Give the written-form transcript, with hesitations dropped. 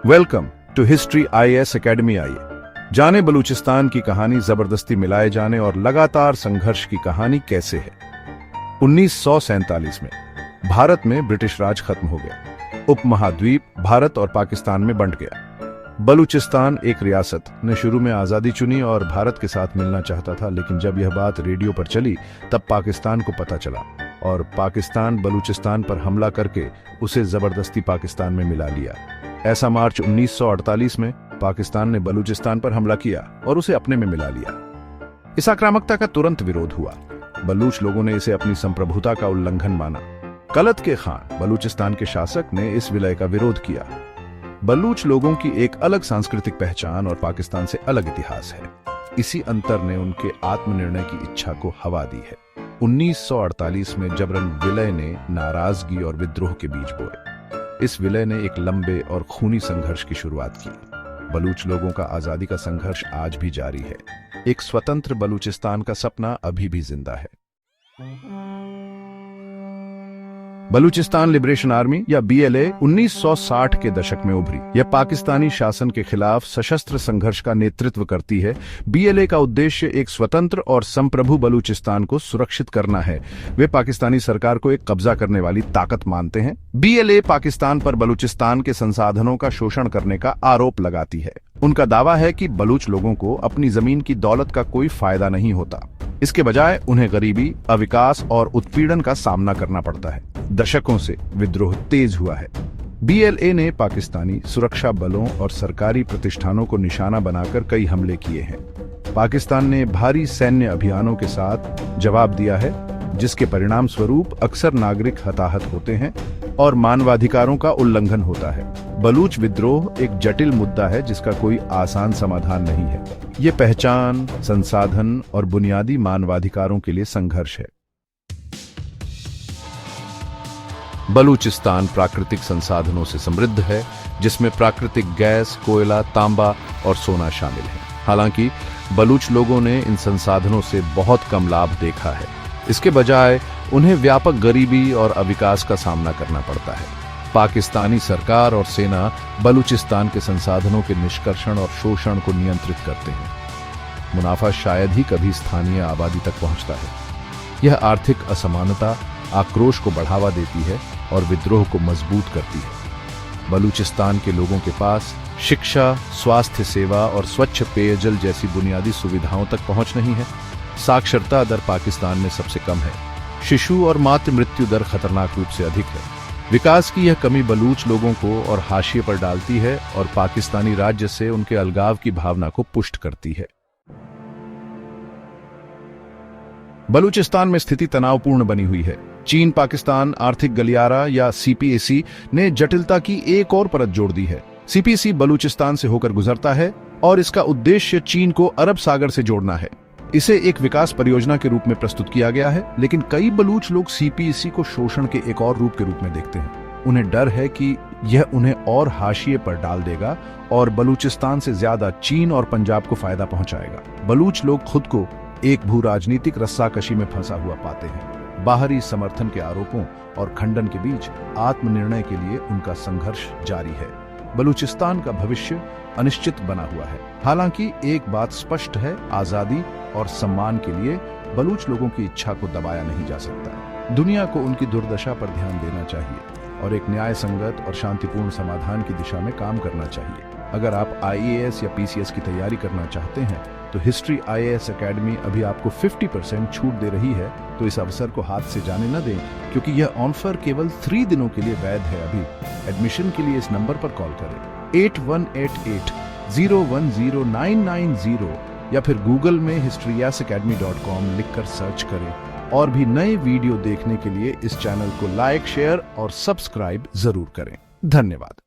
Welcome to history IAS academy. आइए जाने बलूचिस्तान की कहानी जबरदस्ती मिलाए जाने और लगातार संघर्ष की कहानी कैसे है। 1947 में भारत में ब्रिटिश राज खत्म हो गया। उपमहाद्वीप भारत और पाकिस्तान में बंट गया। बलूचिस्तान एक रियासत ने शुरू में आजादी चुनी और भारत के साथ मिलना चाहता था, लेकिन जब यह बात रेडियो पर चली तब पाकिस्तान को पता चला और पाकिस्तान बलूचिस्तान पर हमला करके उसे जबरदस्ती पाकिस्तान में मिला लिया। ऐसा मार्च 1948 में पाकिस्तान ने बलूचिस्तान पर हमला किया और उसे अपने में मिला लिया। इस आक्रामकता का तुरंत विरोध हुआ। बलूच लोगों ने इसे अपनी संप्रभुता का उल्लंघन माना। कलत के खान बलूचिस्तान के शासक ने इस विलय का विरोध किया। बलूच लोगों की एक अलग सांस्कृतिक पहचान और पाकिस्तान से अलग इतिहास है। इसी अंतर ने उनके आत्मनिर्णय की इच्छा को हवा दी है। 1948 में जबरन विलय ने नाराजगी और विद्रोह के बीज बोए। इस विलय ने एक लंबे और खूनी संघर्ष की शुरुआत की। बलूच लोगों का आजादी का संघर्ष आज भी जारी है। एक स्वतंत्र बलूचिस्तान का सपना अभी भी जिंदा है। बलूचिस्तान लिबरेशन आर्मी या बीएलए 1960 के दशक में उभरी। यह पाकिस्तानी शासन के खिलाफ सशस्त्र संघर्ष का नेतृत्व करती है। बीएलए का उद्देश्य एक स्वतंत्र और संप्रभु बलूचिस्तान को सुरक्षित करना है। वे पाकिस्तानी सरकार को एक कब्जा करने वाली ताकत मानते हैं। बीएलए पाकिस्तान पर बलूचिस्तान के संसाधनों का शोषण करने का आरोप लगाती है। उनका दावा है कि बलूच लोगों को अपनी जमीन की दौलत का कोई फायदा नहीं होता। इसके बजाय उन्हें गरीबी, अविकास और उत्पीड़न का सामना करना पड़ता है। दशकों से विद्रोह तेज हुआ है। बीएलए ने पाकिस्तानी सुरक्षा बलों और सरकारी प्रतिष्ठानों को निशाना बनाकर कई हमले किए हैं। पाकिस्तान ने भारी सैन्य अभियानों के साथ जवाब दिया है, जिसके परिणाम स्वरूप अक्सर नागरिक हताहत होते हैं और मानवाधिकारों का उल्लंघन होता है। बलूच विद्रोह एक जटिल मुद्दा है जिसका कोई आसान समाधान नहीं है। ये पहचान, संसाधन और बुनियादी मानवाधिकारों के लिए संघर्ष है। बलूचिस्तान प्राकृतिक संसाधनों से समृद्ध है, जिसमें प्राकृतिक गैस, कोयला, तांबा और सोना शामिल है। हालांकि बलूच लोगों ने इन संसाधनों से बहुत कम लाभ देखा है। इसके बजाय उन्हें व्यापक गरीबी और अविकास का सामना करना पड़ता है। पाकिस्तानी सरकार और सेना बलूचिस्तान के संसाधनों के निष्कर्षण और शोषण को नियंत्रित करते हैं। मुनाफा शायद ही कभी स्थानीय आबादी तक पहुंचता है। यह आर्थिक असमानता आक्रोश को बढ़ावा देती है और विद्रोह को मजबूत करती है। बलूचिस्तान के लोगों के पास शिक्षा, स्वास्थ्य सेवा और स्वच्छ पेयजल जैसी बुनियादी सुविधाओं तक पहुंच नहीं है। साक्षरता दर पाकिस्तान में सबसे कम है। शिशु और मातृ मृत्यु दर खतरनाक रूप से अधिक है। विकास की यह कमी बलूच लोगों को और हाशिए पर डालती है और पाकिस्तानी राज्य से उनके अलगाव की भावना को पुष्ट करती है। बलूचिस्तान में स्थिति तनावपूर्ण बनी हुई है। चीन पाकिस्तान आर्थिक गलियारा या सीपीएसी ने जटिलता की एक और परत जोड़ दी है। सीपीएसी बलूचिस्तान से होकर गुजरता है और इसका उद्देश्य चीन को अरब सागर से जोड़ना है। इसे एक विकास परियोजना के रूप में प्रस्तुत किया गया है, लेकिन कई बलूच लोग सीपीएसी को शोषण के एक और रूप के रूप में देखते हैं। उन्हें डर है कि यह उन्हें और हाशिए पर डाल देगा और बलूचिस्तान से ज्यादा चीन और पंजाब को फायदा पहुंचाएगा। बलूच लोग खुद को एक भू राजनीतिक रस्साकशी में फंसा हुआ पाते हैं। बाहरी समर्थन के आरोपों और खंडन के बीच आत्मनिर्णय के लिए उनका संघर्ष जारी है। बलूचिस्तान का भविष्य अनिश्चित बना हुआ है। हालांकि एक बात स्पष्ट है, आजादी और सम्मान के लिए बलूच लोगों की इच्छा को दबाया नहीं जा सकता। दुनिया को उनकी दुर्दशा पर ध्यान देना चाहिए और एक न्याय संगत और शांतिपूर्ण समाधान की दिशा में काम करना चाहिए। अगर आप आईएएस या पीसीएस की तैयारी करना चाहते हैं तो हिस्ट्री आईएएस एकेडमी अभी आपको 50% छूट दे रही है, तो इस अवसर को हाथ से जाने न दें, क्योंकि यह ऑफर केवल 3 दिनों के लिए वैध है। अभी एडमिशन के लिए इस नंबर पर कॉल करें 8188010990 या फिर गूगल में historyasacademy.com लिखकर सर्च करें। और भी नए वीडियो देखने के लिए इस चैनल को लाइक, शेयर और सब्सक्राइब जरूर करें। धन्यवाद।